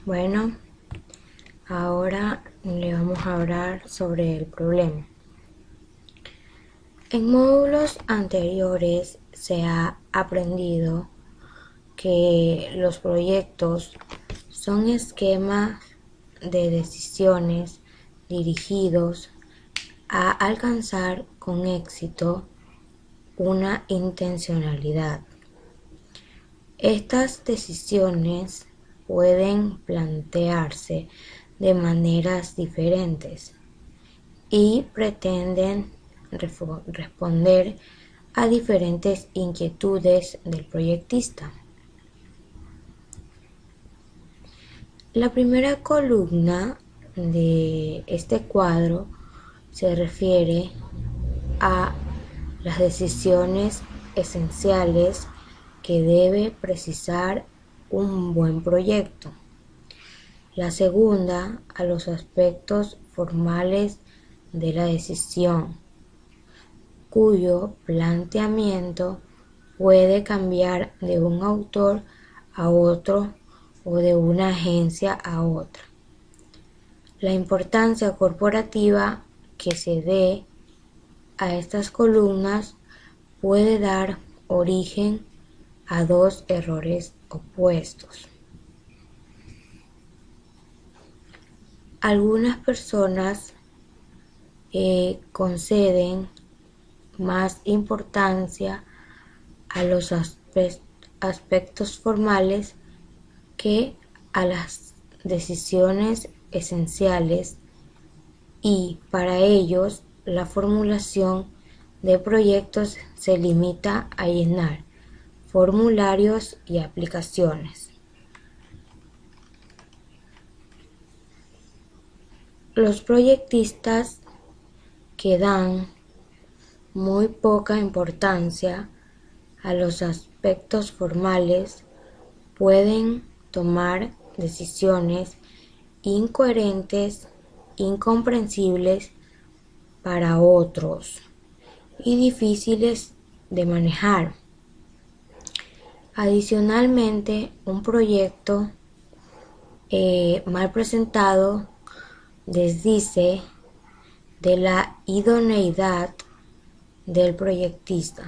Bueno, ahora le vamos a hablar sobre el problema. En módulos anteriores se ha aprendido que los proyectos son esquemas de decisiones dirigidos a alcanzar con éxito una intencionalidad. Estas decisiones pueden plantearse de maneras diferentes y pretenden responder a diferentes inquietudes del proyectista. La primera columna de este cuadro se refiere a las decisiones esenciales que debe precisar un buen proyecto. La segunda, a los aspectos formales de la decisión, cuyo planteamiento puede cambiar de un autor a otro o de una agencia a otra. La importancia corporativa que se dé a estas columnas puede dar origen a dos errores opuestos. Algunas personas conceden más importancia a los aspectos formales que a las decisiones esenciales, y para ellos la formulación de proyectos se limita a llenar formularios y aplicaciones. Los proyectistas que dan muy poca importancia a los aspectos formales pueden tomar decisiones incoherentes, incomprensibles para otros y difíciles de manejar. Adicionalmente, un proyecto mal presentado desdice de la idoneidad del proyectista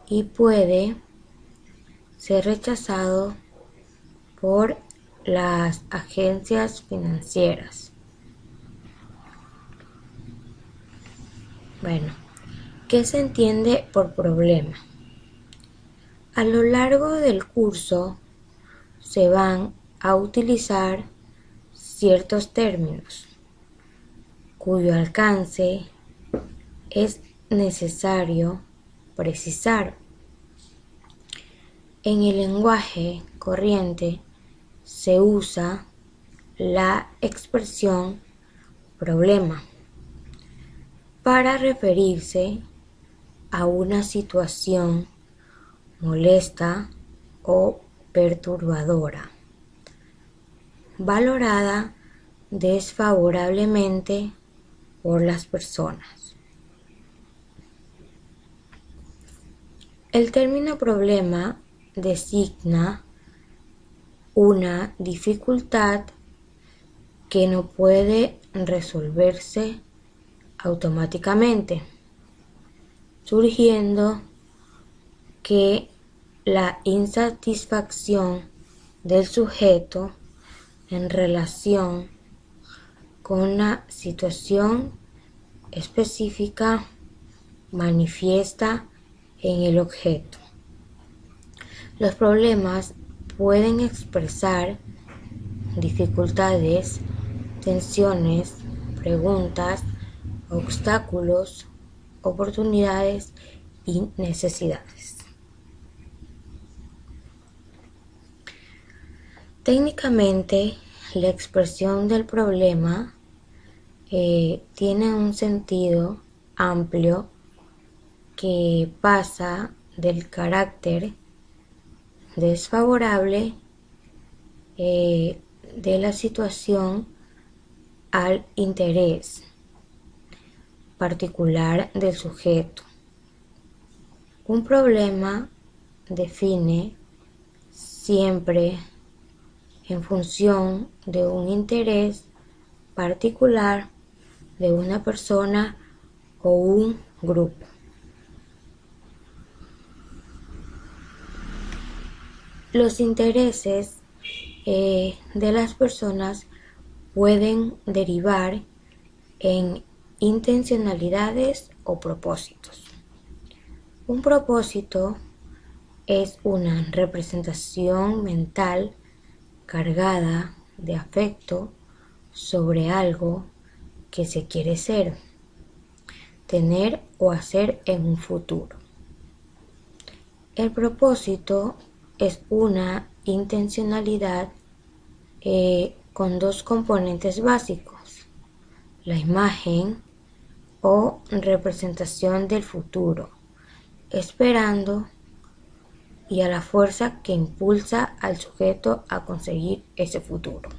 y puede ser rechazado por las agencias financieras. Bueno, ¿qué se entiende por problema? A lo largo del curso se van a utilizar ciertos términos cuyo alcance es necesario precisar. En el lenguaje corriente se usa la expresión problema para referirse a una situación molesta o perturbadora, valorada desfavorablemente por las personas. El término problema designa una dificultad que no puede resolverse automáticamente, surgiendo que la insatisfacción del sujeto en relación con la situación específica manifiesta en el objeto. Los problemas pueden expresar dificultades, tensiones, preguntas, obstáculos, oportunidades y necesidades. Técnicamente, la expresión del problema tiene un sentido amplio que pasa del carácter desfavorable de la situación al interés particular del sujeto. Un problema define siempre en función de un interés particular de una persona o un grupo. Los intereses de las personas pueden derivar en intencionalidades o propósitos. Un propósito es una representación mental cargada de afecto sobre algo que se quiere ser, tener o hacer en un futuro. El propósito es una intencionalidad con dos componentes básicos: la imagen o representación del futuro, esperando, y a la fuerza que impulsa al sujeto a conseguir ese futuro.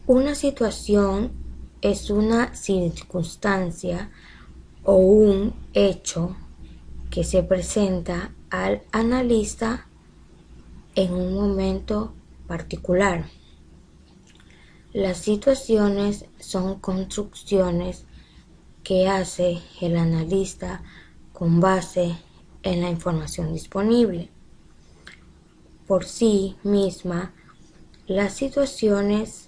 Una situación es una circunstancia o un hecho que se presenta al analista en un momento particular. Las situaciones son construcciones que hace el analista con base en la información disponible. Por sí misma, las situaciones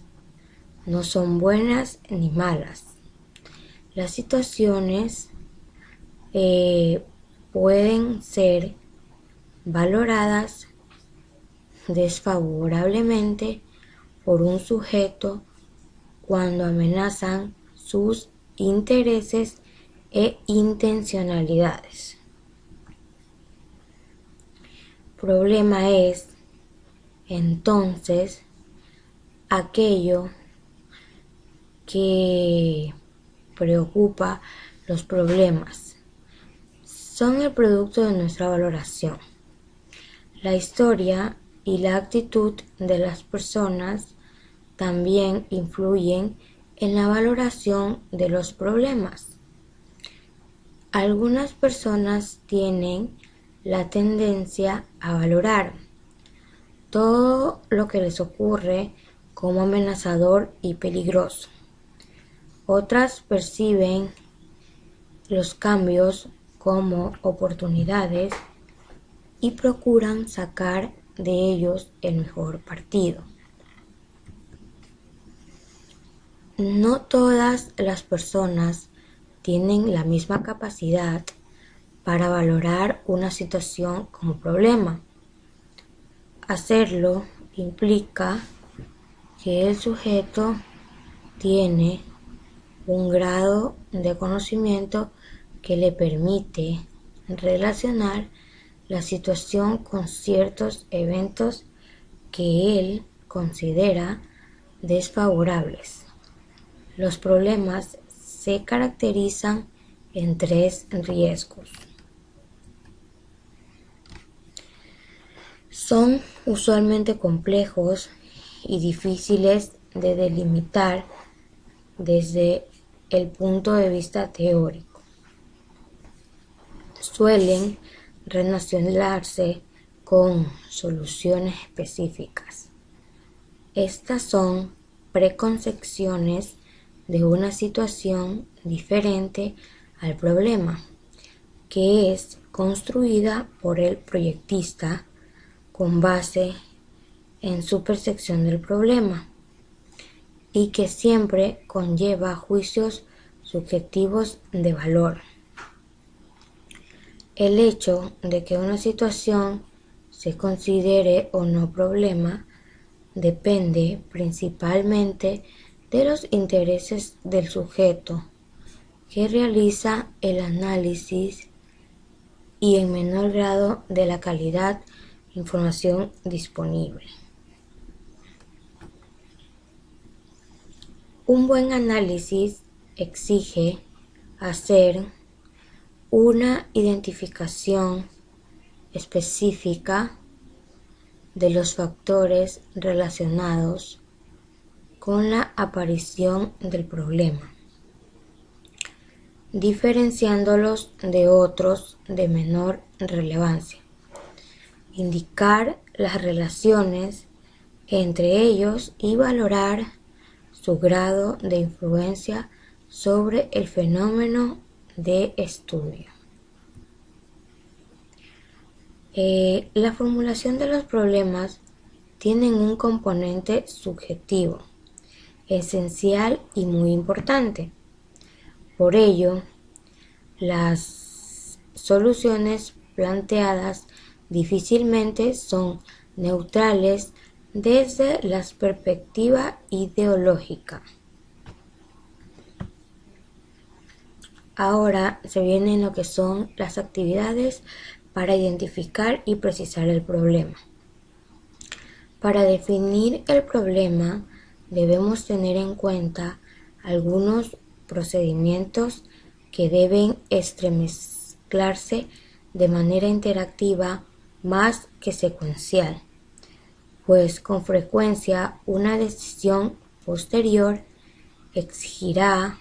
no son buenas ni malas. Las situaciones pueden ser valoradas desfavorablemente por un sujeto cuando amenazan sus intereses e intencionalidades. Problema es, entonces, aquello que preocupa. Los problemas son el producto de nuestra valoración. La historia y la actitud de las personas también influyen en la valoración de los problemas. Algunas personas tienen la tendencia a valorar todo lo que les ocurre como amenazador y peligroso. Otras perciben los cambios como oportunidades y procuran sacar de ellos el mejor partido. No todas las personas tienen la misma capacidad para valorar una situación como problema. Hacerlo implica que el sujeto tiene un grado de conocimiento que le permite relacionar la situación con ciertos eventos que él considera desfavorables. Los problemas se caracterizan en tres riesgos. Son usualmente complejos y difíciles de delimitar desde el punto de vista teórico. Suelen relacionarse con soluciones específicas. Estas son preconcepciones de una situación diferente al problema, que es construida por el proyectista con base en su percepción del problema y que siempre conlleva juicios subjetivos de valor. El hecho de que una situación se considere o no problema depende principalmente de los intereses del sujeto que realiza el análisis y en menor grado de la calidad de información disponible. Un buen análisis exige hacer una identificación específica de los factores relacionados con la aparición del problema, diferenciándolos de otros de menor relevancia. indicar las relaciones entre ellos y valorar su grado de influencia sobre el fenómeno de estudio. La formulación de los problemas tienen un componente subjetivo, esencial y muy importante. Por ello, las soluciones planteadas difícilmente son neutrales desde la perspectiva ideológica. Ahora se vienen lo que son las actividades para identificar y precisar el problema. Para definir el problema debemos tener en cuenta algunos procedimientos que deben entremezclarse de manera interactiva más que secuencial, pues con frecuencia una decisión posterior exigirá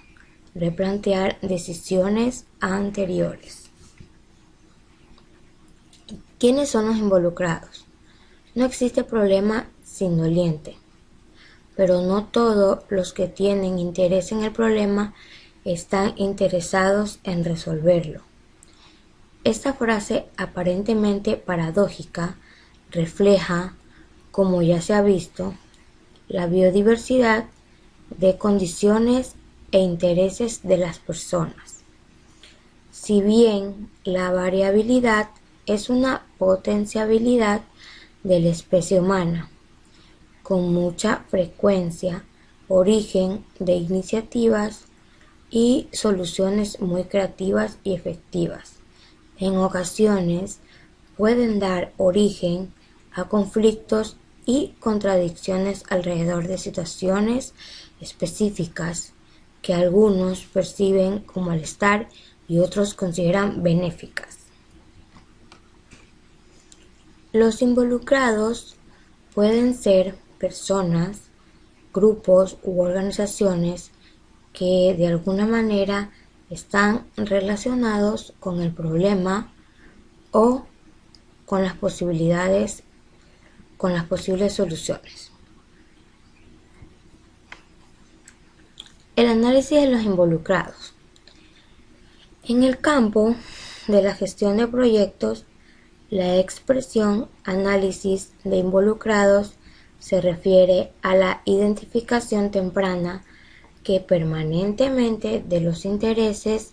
replantear decisiones anteriores. ¿Quiénes son los involucrados? No existe problema sin doliente, pero no todos los que tienen interés en el problema están interesados en resolverlo. Esta frase aparentemente paradójica refleja, como ya se ha visto, la biodiversidad de condiciones e intereses de las personas. Si bien la variabilidad es una potencialidad de la especie humana, con mucha frecuencia origen de iniciativas y soluciones muy creativas y efectivas. En ocasiones pueden dar origen a conflictos y contradicciones alrededor de situaciones específicas que algunos perciben como malestar y otros consideran benéficas. Los involucrados pueden ser personas, grupos u organizaciones que de alguna manera están relacionados con el problema o con las posibles soluciones. El análisis de los involucrados. En el campo de la gestión de proyectos, la expresión análisis de involucrados se refiere a la identificación temprana que permanentemente de los intereses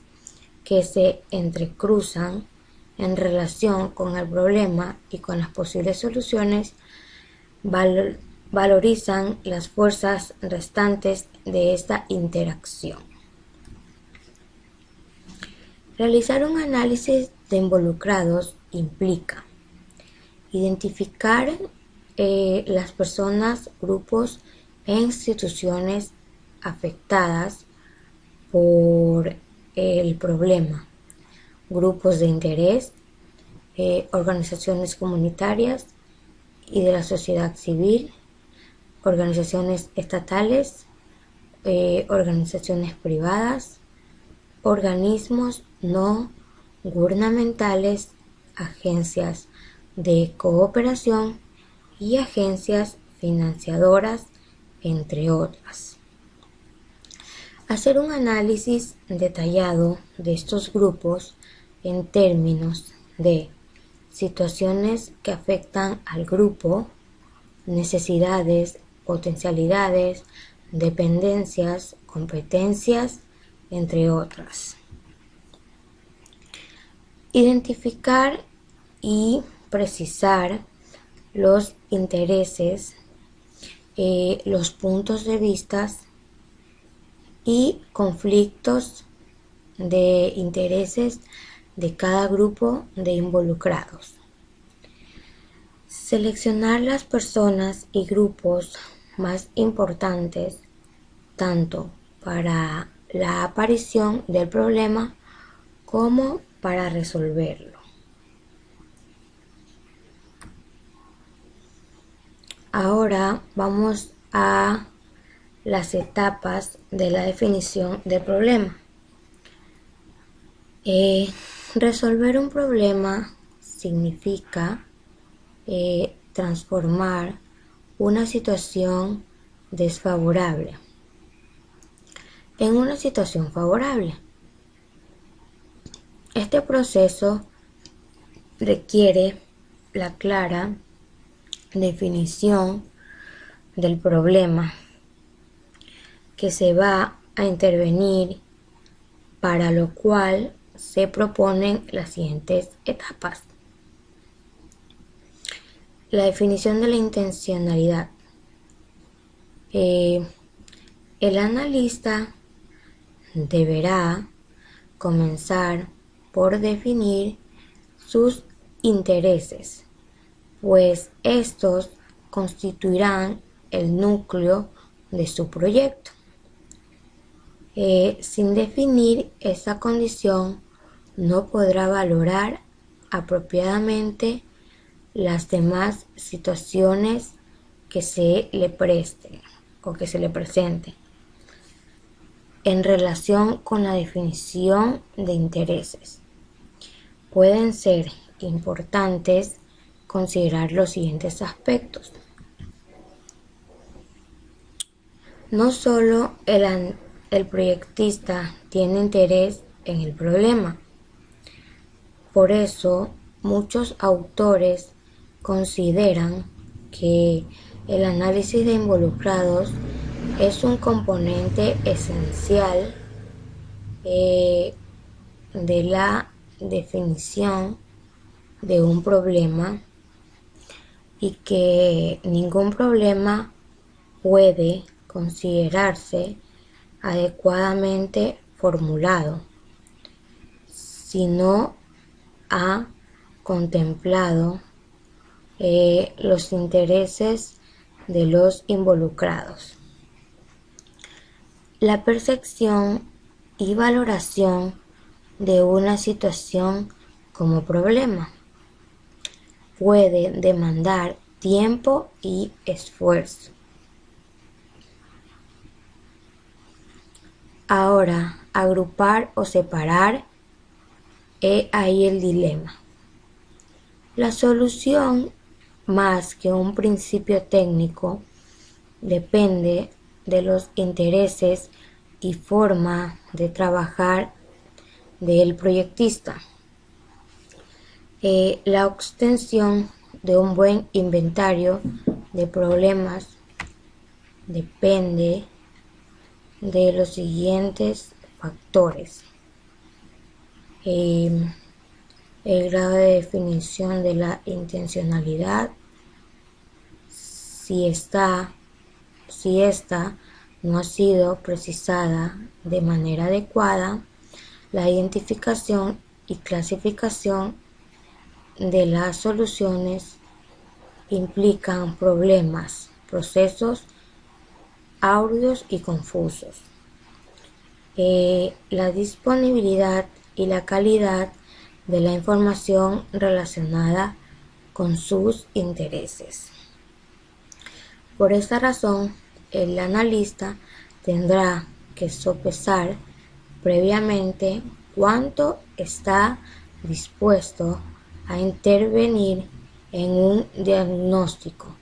que se entrecruzan en relación con el problema y con las posibles soluciones, valorizan las fuerzas restantes de esta interacción. Realizar un análisis de involucrados implica identificar las personas, grupos e instituciones afectadas por el problema, grupos de interés, organizaciones comunitarias y de la sociedad civil, organizaciones estatales, organizaciones privadas, organismos no gubernamentales, agencias de cooperación y agencias financiadoras, entre otras. Hacer un análisis detallado de estos grupos en términos de situaciones que afectan al grupo, necesidades, potencialidades, dependencias, competencias, entre otras. Identificar y precisar los intereses, los puntos de vista y conflictos de intereses de cada grupo de involucrados. Seleccionar las personas y grupos más importantes tanto para la aparición del problema como para resolverlo. Ahora vamos a las etapas de la definición del problema. Resolver un problema significa transformar una situación desfavorable en una situación favorable. Este proceso requiere la clara definición del problema que se va a intervenir, para lo cual se proponen las siguientes etapas. La definición de la intencionalidad. El analista deberá comenzar por definir sus intereses, pues estos constituirán el núcleo de su proyecto. Sin definir esa condición, no podrá valorar apropiadamente las demás situaciones que se le presten o que se le presenten en relación con la definición de intereses. Pueden ser importantes considerar los siguientes aspectos. No solo el proyectista tiene interés en el problema. Por eso, muchos autores consideran que el análisis de involucrados es un componente esencial de la definición de un problema, y que ningún problema puede considerarse adecuadamente formulado si no ha contemplado los intereses de los involucrados. La percepción y valoración de una situación como problema puede demandar tiempo y esfuerzo. Ahora, agrupar o separar, he ahí el dilema. La solución, más que un principio técnico, depende de los intereses y forma de trabajar del proyectista. La obtención de un buen inventario de problemas depende de los siguientes factores: el grado de definición de la intencionalidad, si esta no ha sido precisada de manera adecuada, la identificación y clasificación de las soluciones implican problemas, procesos áureos y confusos. La disponibilidad y la calidad de la información relacionada con sus intereses. Por esta razón, el analista tendrá que sopesar previamente cuánto está dispuesto a intervenir en un diagnóstico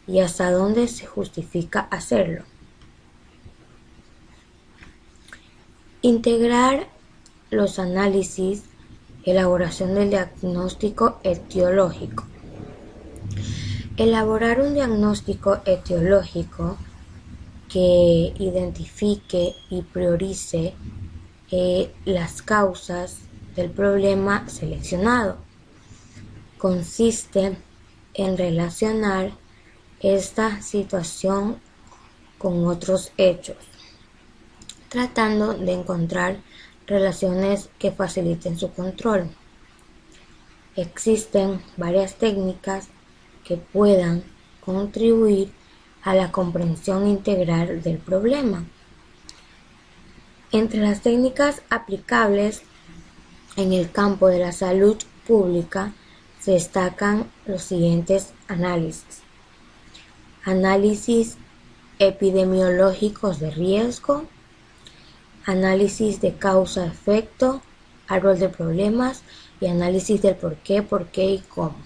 y hasta dónde se justifica hacerlo. Integrar los análisis, elaboración del diagnóstico etiológico. Elaborar un diagnóstico etiológico que identifique y priorice las causas del problema seleccionado. Consiste en relacionar esta situación con otros hechos, tratando de encontrar relaciones que faciliten su control. Existen varias técnicas que puedan contribuir a la comprensión integral del problema. Entre las técnicas aplicables en el campo de la salud pública se destacan los siguientes análisis: análisis epidemiológicos de riesgo, análisis de causa-efecto, árbol de problemas y análisis del por qué y cómo.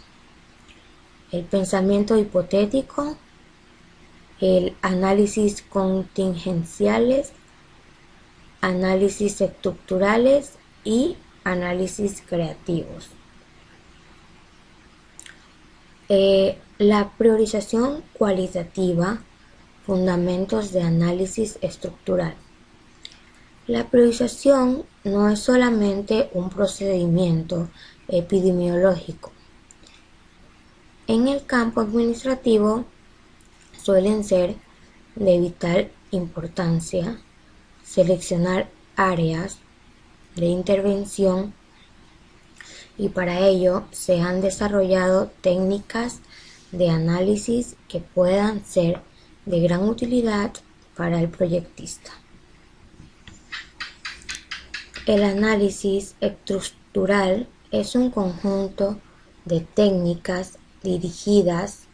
el pensamiento hipotético, el análisis contingenciales, análisis estructurales y análisis creativos. La priorización cualitativa, fundamentos de análisis estructural. La priorización no es solamente un procedimiento epidemiológico. En el campo administrativo suelen ser de vital importancia seleccionar áreas de intervención y para ello se han desarrollado técnicas de análisis que puedan ser de gran utilidad para el proyectista. El análisis estructural es un conjunto de técnicas dirigidas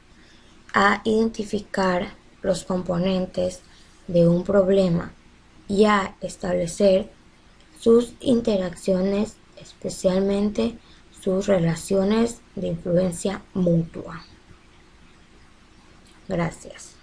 a identificar los componentes de un problema y a establecer sus interacciones, especialmente sus relaciones de influencia mutua. Gracias.